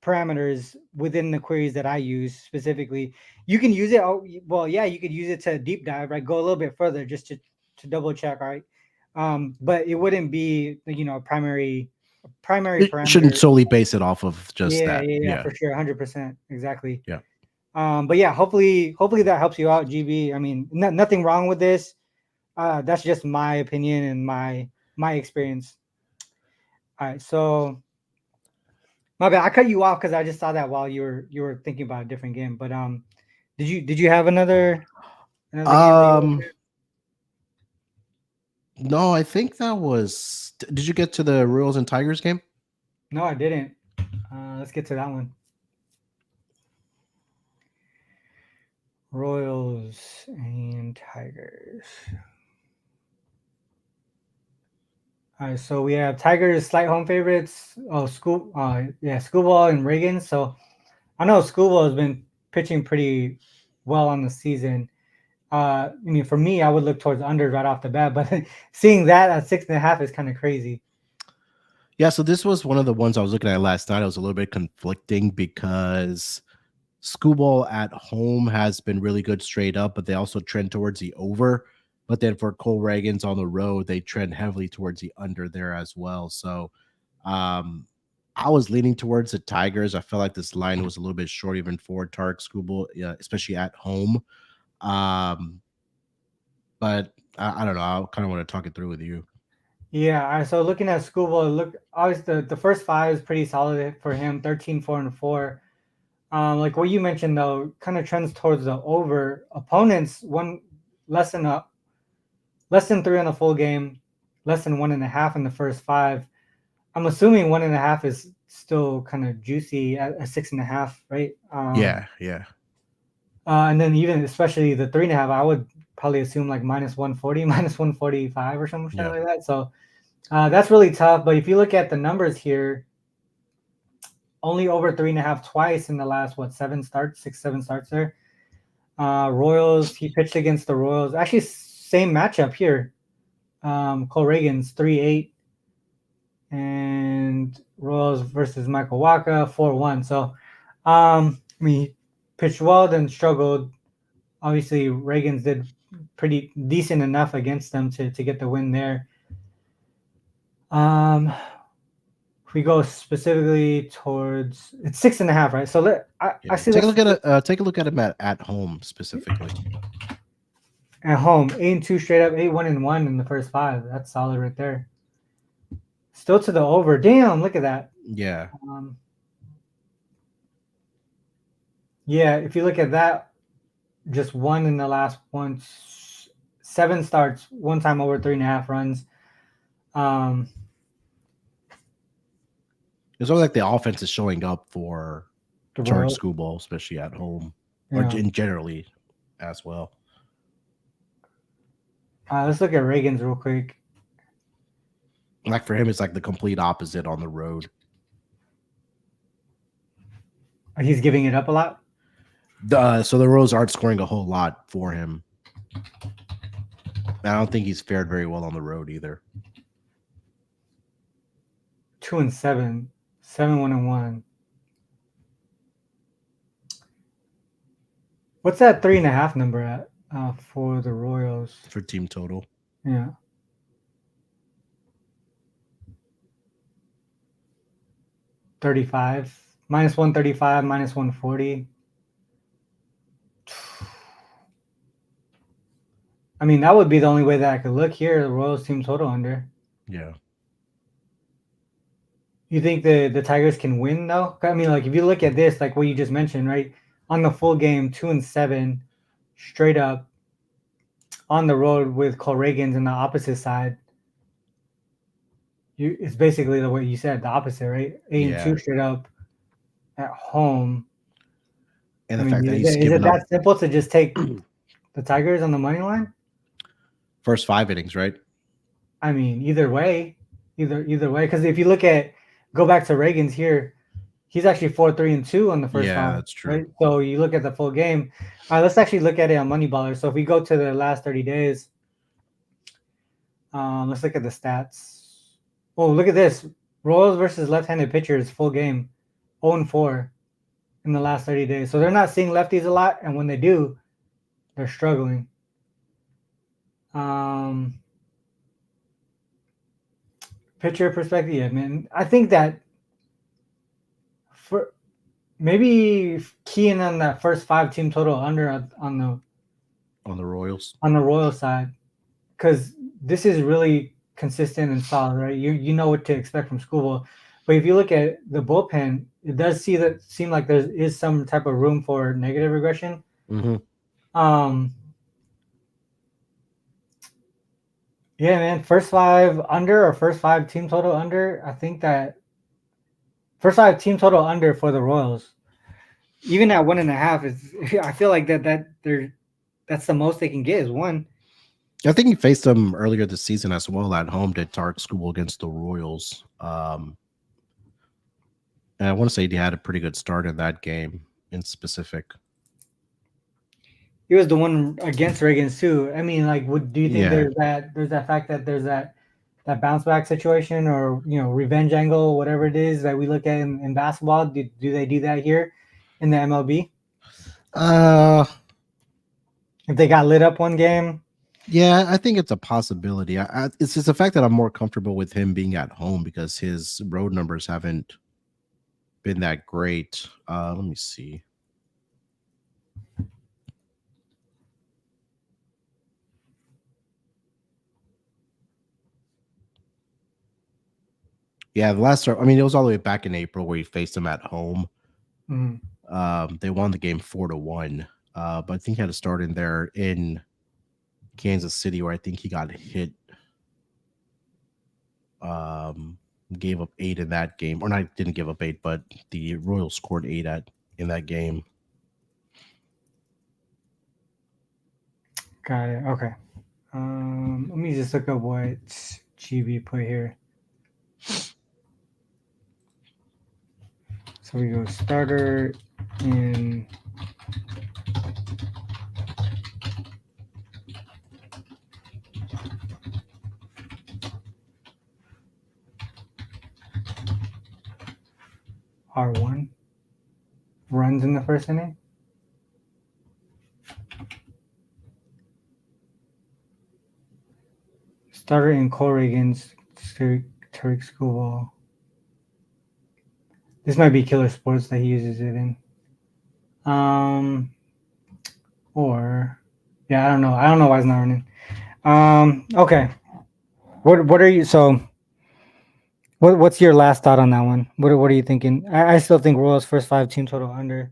parameters within the queries that I use specifically. You can use it. Oh, well, yeah, you could use it to deep dive, right? Go a little bit further just to double check, right? But it wouldn't be, a primary It shouldn't parameter. solely base it off of just Yeah, that. yeah, yeah, Yeah. for sure, 100%, exactly. Yeah. But yeah, hopefully that helps you out, GB. I mean, nothing wrong with this. That's just my opinion and my experience. All right, so my bad. I cut you off because I just saw that while you were thinking about a different game. But did you have another game that you were looking Um at? no, I think that was did you get to the Royals and Tigers game? No, I didn't. Let's get to that one. Royals and Tigers. All right, so we have Tigers slight home favorites. Oh, Schoolball and Reagan. So I know Schoolball has been pitching pretty well on the season. I mean, for me, I would look towards under right off the bat, but seeing that at 6.5 is kind of crazy. Yeah, so this was one of the ones I was looking at last night. I was a little bit conflicting because Schoolball at home has been really good straight up, but they also trend towards the over. But then for Cole Reagans on the road, they trend heavily towards the under there as well. So um, I was leaning towards the Tigers. I felt like this line was a little bit short, even for Tarek Schoolball, yeah, especially at home. Um, but I don't know. I kind of want to talk it through with you. Yeah, all right, so looking at Schoolball, look, obviously the first five is pretty solid for him, 13, 4, and 4. Like what you mentioned though, kind of trends towards the over. Opponents one less than a less than 3 on the full game, less than 1.5 in the first five. I'm assuming 1.5 is still kind of juicy at 6.5, right? Yeah, yeah. And then even especially the 3.5, I would probably assume like minus 140, minus 145 or something Yeah. like that. So That's really tough. But if you look at the numbers here, only over 3.5 twice in the last what 7 starts, 6, 7 starts there. Royals. He pitched against the Royals. Actually, same matchup here. Cole Reagan's 3-8, and Royals versus Michael Waka 4-1. So, I mean, he pitched well, then struggled. Obviously, Reagan's did pretty decent enough against them to get the win there. If we go specifically towards, it's 6.5, right? So I see Take a this look at it. Take a look at him at home specifically. at home. 8-2 straight up, 8-1-1 in the first 5. That's solid right there. Still to the over. Damn, look at that. Yeah. Yeah, if you look at that, just one in the last 7 starts, one time over 3.5 runs. It's always like the offense is showing up for The Tarek Royals. Schoolball, especially at home, Yeah. or generally as well. Let's look at Reagan's real quick. Like for him, it's like the complete opposite on the road. He's giving it up a lot. So the Royals aren't scoring a whole lot for him. I don't think he's fared very well on the road either. 2-7, 7-1-1. What's that 3.5 number at for the Royals? For team total. Yeah. -35, -135, -140. I mean, that would be the only way that I could look here. The Royals team total under. Yeah. You think the Tigers can win though? I mean, like if you look at this, like what you just mentioned, right? On the full game, 2-7, straight up on the road with Cole Reagan's in the opposite side. It's basically the way you said, the opposite, right? 8-2 straight up at home. And the fact that he's is given it up that simple to just take the Tigers on the money line? first 5 innings, right? I mean, either way, because if you go back to Reagan's here, he's actually 4-3-2 on the first 5. Yeah, that's true. Right? So you look at the full game. All right, let's actually look at it on Moneyballer. So if we go to the last 30 days, let's look at the stats. Oh, look at this. Royals versus left-handed pitchers, full game, 0-4 in the last 30 days. So they're not seeing lefties a lot, and when they do, they're struggling. Pitcher perspective, yeah, man. I think that for maybe keying on that first 5 team total under on the Royals side, because this is really consistent and solid, right? You know what to expect from Schoolball, but if you look at the bullpen, it does seem like there is some type of room for negative regression. Yeah, man. First 5 under or first 5 team total under. I think that first 5 team total under for the Royals, even at 1.5 is. I feel like that's the most they can get is 1. I think he faced them earlier this season as well at home. Did Tarek School against the Royals? And I want to say he had a pretty good start in that game in specific. He was the one against Reagan's too. I mean, like, do you think there's that fact that there's that bounce back situation or revenge angle, whatever it is that we look at in basketball? Do they do that here in the MLB? If they got lit up one game. Yeah, I think it's a possibility. It's just the fact that I'm more comfortable with him being at home because his road numbers haven't been that great. Let me see. Yeah, the last start, I mean, it was all the way back in April where he faced him at home. They won the game 4-1. But I think he had a start in there in Kansas City where I think he got hit. Gave up 8 in that game, or not, didn't give up 8, but the Royals scored 8 in that game. Got it. Okay. Let me just look up what GB put here? So we go starter in R1. Runs in the first inning. Starter in Corey against Tariq Schoolball. This might be Killer Sports that he uses it in. Or yeah, I don't know. I don't know why it's not running. Okay. What are you what's your last thought on that one? What are you thinking? I still think Royals first 5 team total under.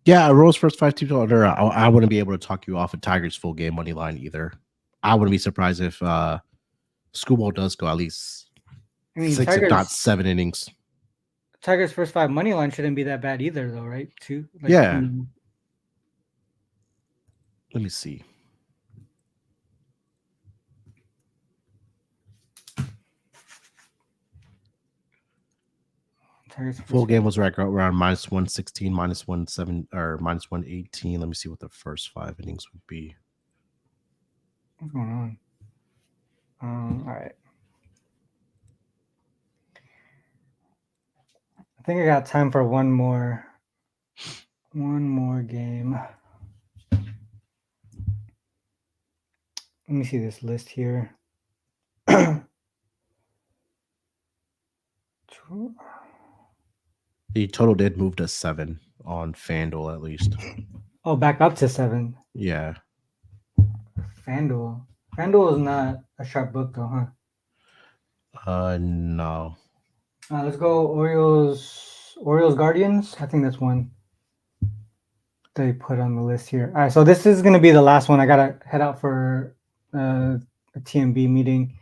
Yeah, Rose first 5 team total. I wouldn't be able to talk you off a Tigers full game money line either. I wouldn't be surprised if Schoolball does go at least 6 if not 7 innings. Tigers first 5 money line shouldn't be that bad either, though, right? Too. Like, yeah. Let me see. Full game was right around -116, -17, or -118. Let me see what the first 5 innings would be. What's going on? All right. I think I got time for one more game. Let me see this list here. The total did move to 7 on FanDuel at least. Oh, back up to 7. Yeah. FanDuel is not a sharp book though, huh? No. Let's go Orioles Guardians. I think that's one they put on the list here. All right, so this is gonna be the last one. I gotta head out for a TMB meeting.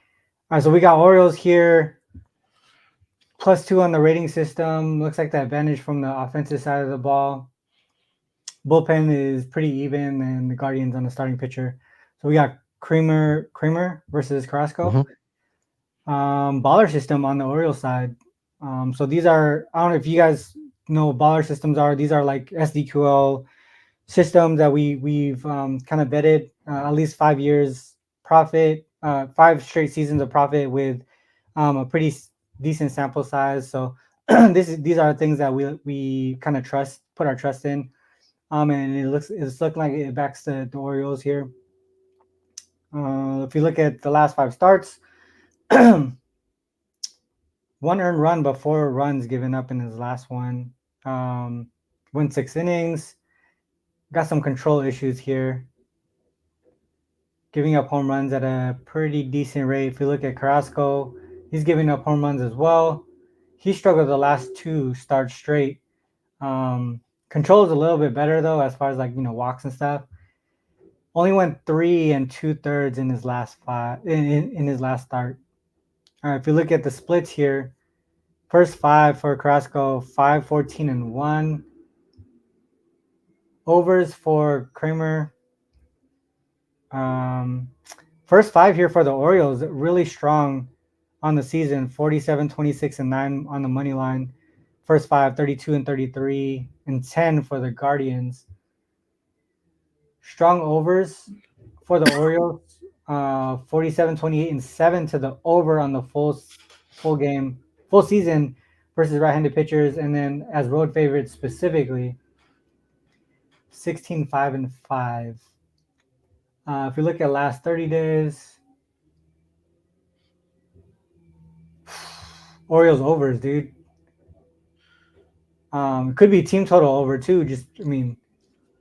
All right, so we got Orioles here. +2 on the rating system. Looks like the advantage from the offensive side of the ball. Bullpen is pretty even, and the Guardians on the starting pitcher. So we got Kramer versus Carrasco. Mm-hmm. Baller system on the Orioles side. So these are, I don't know if you guys know what baller systems are. These are like SDQL systems that we've kind of vetted at least 5 years profit, 5 straight seasons of profit with a pretty decent sample size. So these are things that we kind of put our trust in. And it's looking like it backs the Orioles here. If you look at the last 5 starts, 1 earned run, but 4 runs given up in his last one. Went 6 innings. Got some control issues here. Giving up home runs at a pretty decent rate. If you look at Carrasco, he's giving up home runs as well. He struggled the last 2 starts straight. Control is a little bit better though, as far as walks and stuff. Only went 3 2/3 in his last 5 in his last start. All right, if you look at the splits here, first 5 for Carrasco, 5, 14, and 1. Overs for Kramer. First 5 here for the Orioles, really strong on the season, 47, 26, and 9 on the money line. First 5, 32 and 33, and 10 for the Guardians. Strong overs for the Orioles, 47, 28, and 7 to the over on the full season versus right-handed pitchers. And then as road favorites specifically, 16, 5, and 5. If you look at last 30 days, Orioles overs, dude. Could be team total over too.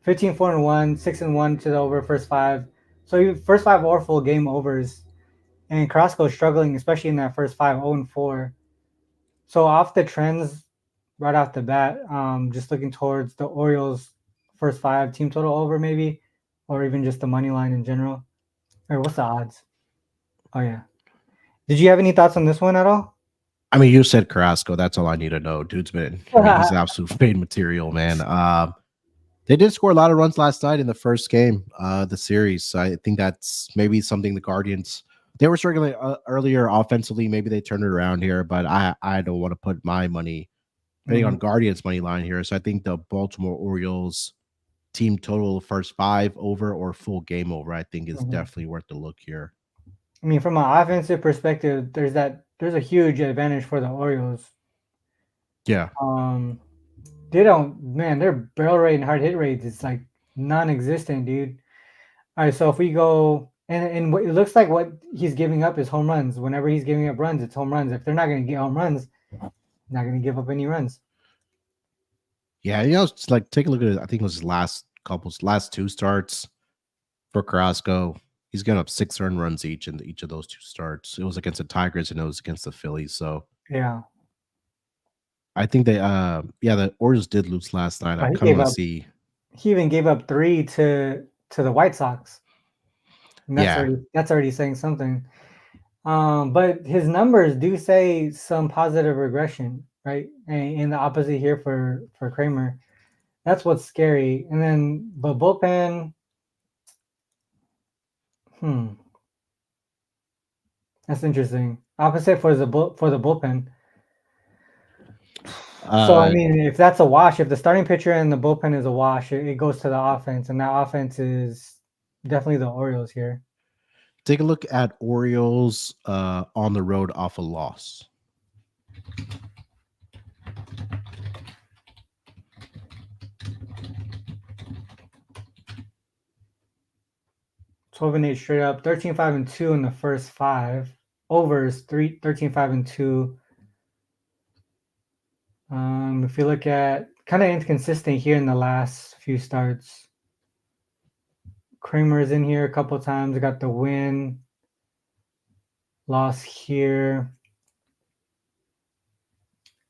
15, 4, and 1, 6 and 1 to the over first 5. So first 5 or full game overs. And Carrasco is struggling, especially in that first 5, 0 and 4. So off the trends right off the bat, just looking towards the Orioles first 5 team total over maybe, or even just the money line in general. Or what's the odds? Oh yeah. Did you have any thoughts on this one at all? I mean, you said Carrasco. That's all I need to know. Dude's been he's absolute fade material, man. They did score a lot of runs last night in the first game, the series. So I think that's maybe something the Guardians They were struggling earlier offensively. Maybe they turned it around here, but I don't want to put my money betting on Mhm. Guardians money line here. So I think the Baltimore Orioles team total first 5 over or full game over, I think is Mhm. definitely worth the look here. I mean, from an offensive perspective, there's a huge advantage for the Orioles. Yeah. Um, they don't, man, their barrel rate and hard hit rate is like non-existent, dude. All right, so if we go and what it looks like what he's giving up is home runs. Whenever he's giving up runs, it's home runs. If they're not going to get home runs, not going to give up any runs. Yeah, it's like take a look at it. I think it was his last 2 starts for Carrasco. He's given up 6 earned runs each in each of those 2 starts. It was against the Tigers and it was against the Phillies. So Yeah, I think the Orioles did lose last night. I but he kind of gave want to up. see. He even gave up three to the White Sox, and Yeah, that's already saying something. But his numbers do say some positive regression, right? And in the opposite here for Kramer. That's what's scary. And then, but bullpen, hmm, that's interesting. Opposite for the bullpen. So I uh, mean, if that's a wash, if the starting pitcher and the bullpen is a wash, it goes to the offense, and that offense is definitely the Orioles here. take a look at Orioles on the road off a loss. 12-8 straight up, 13-5-2 in the first 5. Overs 13-5-2. If you look at kind of inconsistent here in the last few starts. Kramer's in here a couple times. Got the win. Loss here.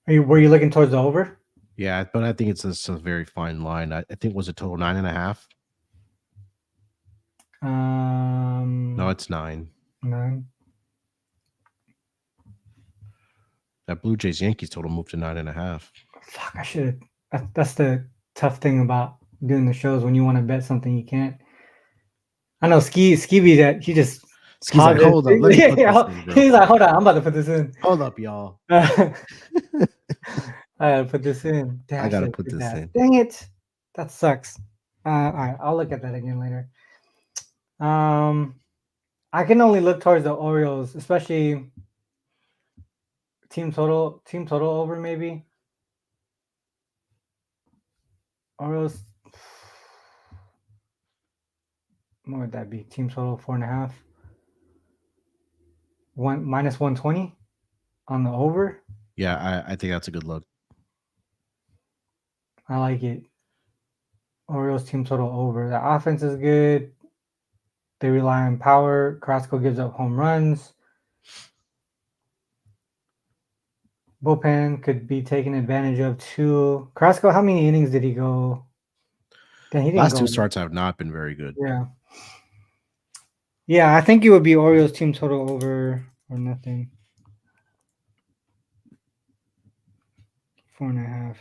Were you looking towards the over? Yeah, but I think it's a very fine line. I think it was a total 9.5. No, it's 9. 9. That Blue Jays Yankees total moved to 9.5. Fuck, I should have. That's the tough thing about doing the shows when you want to bet something you can't. I know Ski that he just Ski's like, pauses. hold up, let me put this in real He's like, quick. hold on, I'm about to put this in. Hold up, y'all. I gotta put this in. Damn, I I should gotta have put did this that. in. Dang it. That sucks. All right, I'll look at that again later. Um, I can only look towards the Orioles, especially team total over maybe. Orioles. What would that be? Team total 4.5. One minus 120 on the over. Yeah, I think that's a good look. I like it. Orioles team total over. The offense is good. They rely on power. Carrasco gives up home runs. Bullpen could be taken advantage of too. Carrasco, how many innings did he go? Then he didn't Last go. 2 starts have not been very good. Yeah. Yeah, I think it would be Orioles team total over or nothing. 4.5.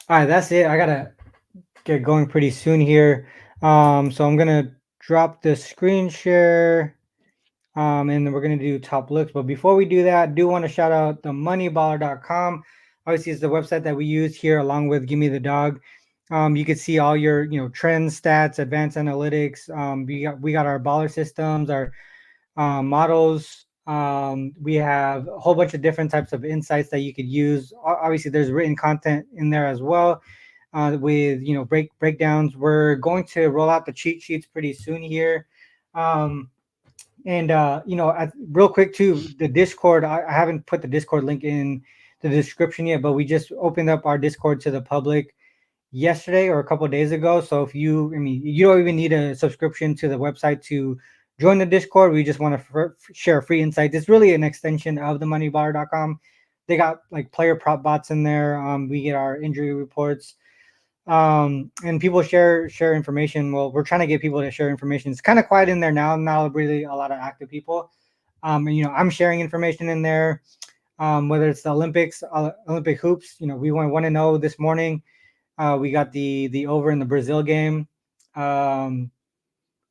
All right, that's it. I gotta get going pretty soon here. So I'm gonna drop the screen share. And then we're going to do top looks. But before we do that, I do want to shout out the moneyballer.com. Obviously, it's the website that we use here along with Gimme the Dog. You can see all your, trends, stats, advanced analytics. We got our baller systems, our models. We have a whole bunch of different types of insights that you could use. Obviously, there's written content in there as well. With breakdowns. We're going to roll out the cheat sheets pretty soon here. And real quick too, the Discord. I haven't put the Discord link in the description yet, but we just opened up our Discord to the public yesterday or a couple of days ago. So you don't even need a subscription to the website to join the Discord. We just want to share free insights. It's really an extension of the moneybar.com. They got like player prop bots in there. We get our injury reports. And people share information. Well, we're trying to get people to share information. It's kind of quiet in there now, not really a lot of active people. And I'm sharing information in there, whether it's the Olympics, Olympic hoops. We want to know this morning. We got the over in the Brazil game.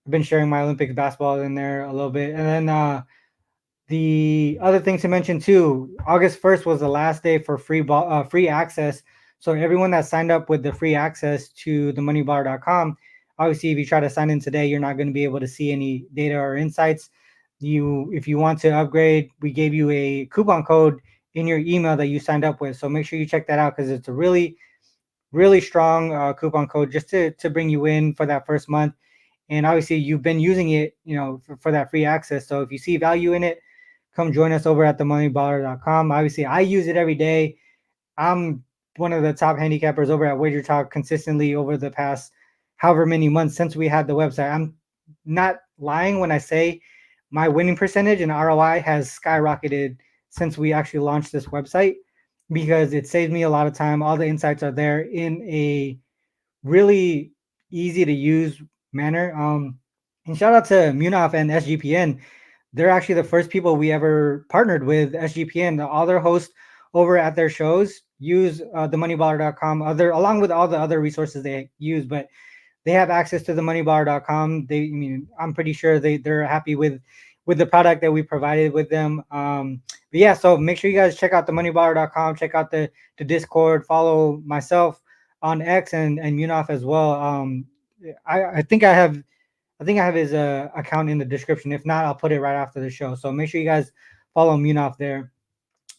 I've been sharing my Olympics basketball in there a little bit, and then the other thing to mention too, August 1st was the last day for free access. So everyone that signed up with the free access to themoneybar.com, obviously if you try to sign in today, you're not going to be able to see any data or insights. If you want to upgrade, we gave you a coupon code in your email that you signed up with. So make sure you check that out because it's a really strong coupon code just to bring you in for that first month. And obviously you've been using it, for that free access. So if you see value in it, come join us over at themoneyballer.com. Obviously, I use it every day. I'm one of the top handicappers over at Wagertalk consistently over the past however many months since we had the website. I'm not lying when I say my winning percentage and ROI has skyrocketed since we actually launched this website because it saves me a lot of time. All the insights are there in a really easy to use manner. And shout out to Munaf and SGPN. They're actually the first people we ever partnered with. SGPN, all their hosts over at their shows use themoneyballer.com, along with all the other resources they use, but they have access to themoneyballer.com. I'm pretty sure they're happy with the product that we provided with them. But yeah, so make sure you guys check out themoneyballer.com, check out the Discord, follow myself on X and Munaf as well. I think I have his account in the description. If not, I'll put it right after the show. So make sure you guys follow Munaf there.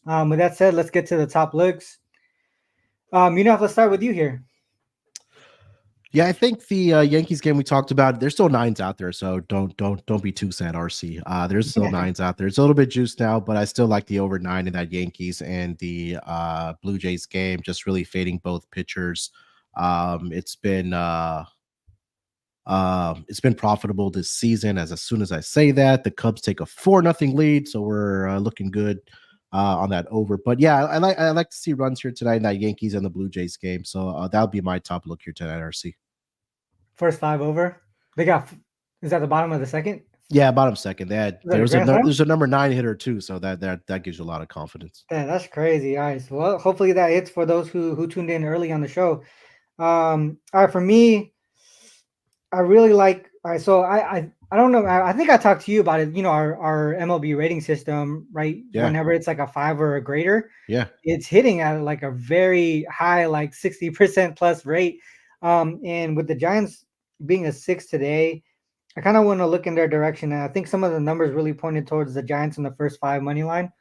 With that said, let's get to the top looks. Munaf, let's start with you here. Yeah, I think the Yankees game we talked about, there's still nines out there, so don't be too sad, RC. There's still nines out there. It's a little bit juiced now, but I still like the over 9 in that Yankees and the Blue Jays game, just really fading both pitchers. It's been profitable this season. As soon as I say that, the Cubs take a 4-0 lead, so we're looking good on that over. But yeah, I like to see runs here tonight in that Yankees and the Blue Jays game. So that'll be my top look here tonight, RC. First 5 over. They got is that the bottom of the second? Yeah, bottom second. There's a number 9 hitter too, so that gives you a lot of confidence. Yeah, that's crazy. All right, so well, hopefully that hits for those who tuned in early on the show. All right, for me, I really like. All right, so I don't know. I think I talked to you about it. Our MLB rating system, right? Yeah. Whenever it's like a 5 or a greater, yeah, it's hitting at like a very high, like 60% plus rate. And with the Giants being a 6 today, I kind of want to look in their direction. And I think some of the numbers really pointed towards the Giants in the first 5 money line.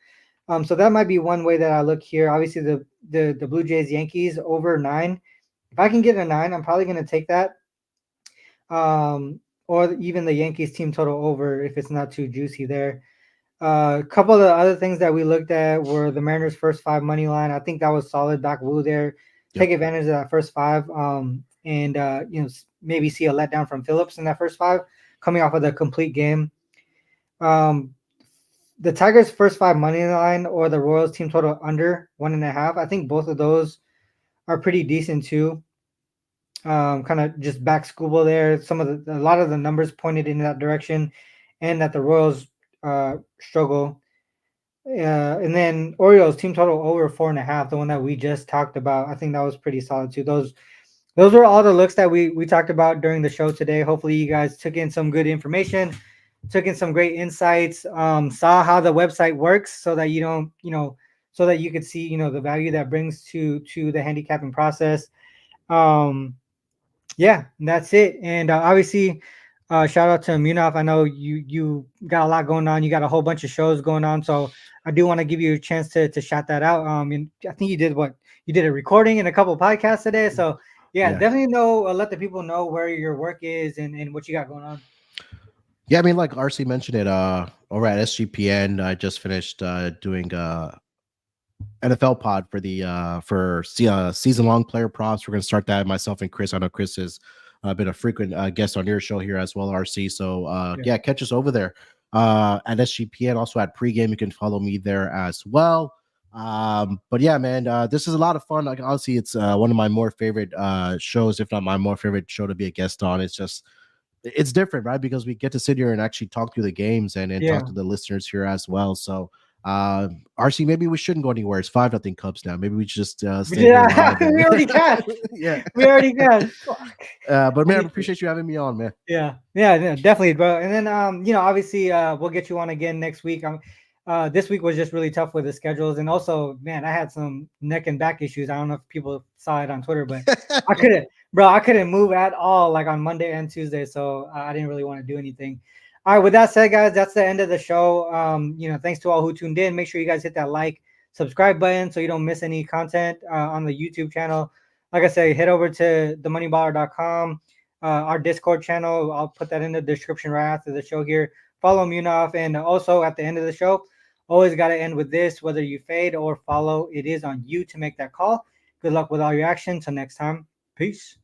So that might be one way that I look here. Obviously, the Blue Jays Yankees over 9. If I can get a 9, I'm probably going to take that. Or even the Yankees team total over if it's not too juicy there. A couple of the other things that we looked at were the Mariners' first 5 money line. I think that was solid. Back Woo there. Take advantage of that first 5. And maybe see a letdown from Phillips in that first 5 coming off of the complete game. The Tigers' first 5 money line or the Royals team total under 1.5. I think both of those are pretty decent too. Kind of just back school there. A lot of the numbers pointed in that direction, and that the Royals struggle. And then Orioles team total over 4.5, the one that we just talked about. I think that was pretty solid too. Those were all the looks that we talked about during the show today. Hopefully you guys took in some good information, took in some great insights, saw how the website works so that so that you could see, the value that brings to the handicapping process. Yeah, that's it. And obviously, shout out to Munaf. I know you got a lot going on. You got a whole bunch of shows going on. So I do want to give you a chance to shout that out. And I think you did a recording and a couple of podcasts today. So yeah, definitely let the people know where your work is and what you got going on. Yeah, I mean, like RC mentioned it, over at SGPN, I just finished doing NFL pod for the season long player props. We're going to start that, myself and Chris. I know Chris has been a frequent guest on your show here as well, RC. So yeah, catch us over there at SGPN. Also at pregame, you can follow me there as well. But yeah, man, this is a lot of fun. Like, honestly, it's one of my more favorite shows, if not my more favorite show to be a guest on. It's different, right? Because we get to sit here and actually talk through the games and talk to the listeners here as well. So RC, maybe we shouldn't go anywhere. It's 5-0 Cubs now. Maybe we just stay here Yeah, live. we already cashed. Yeah. We already cashed. Fuck. But I man, I need to- appreciate you having me on, man. Yeah, definitely, bro. And then obviously we'll get you on again next week. This week was just really tough with the schedules, and also, man, I had some neck and back issues. I don't know if people saw it on Twitter, but I couldn't move at all, like on Monday and Tuesday, so I didn't really want to do anything. All right, with that said, guys, that's the end of the show. Thanks to all who tuned in. Make sure you guys hit that like, subscribe button so you don't miss any content on the YouTube channel. Like I said, head over to themoneyballer.com. Our Discord channel, I'll put that in the description right after the show here. Follow Munaf, and also at the end of the show, always got to end with this: whether you fade or follow, it is on you to make that call. Good luck with all your actions. Till next time, peace.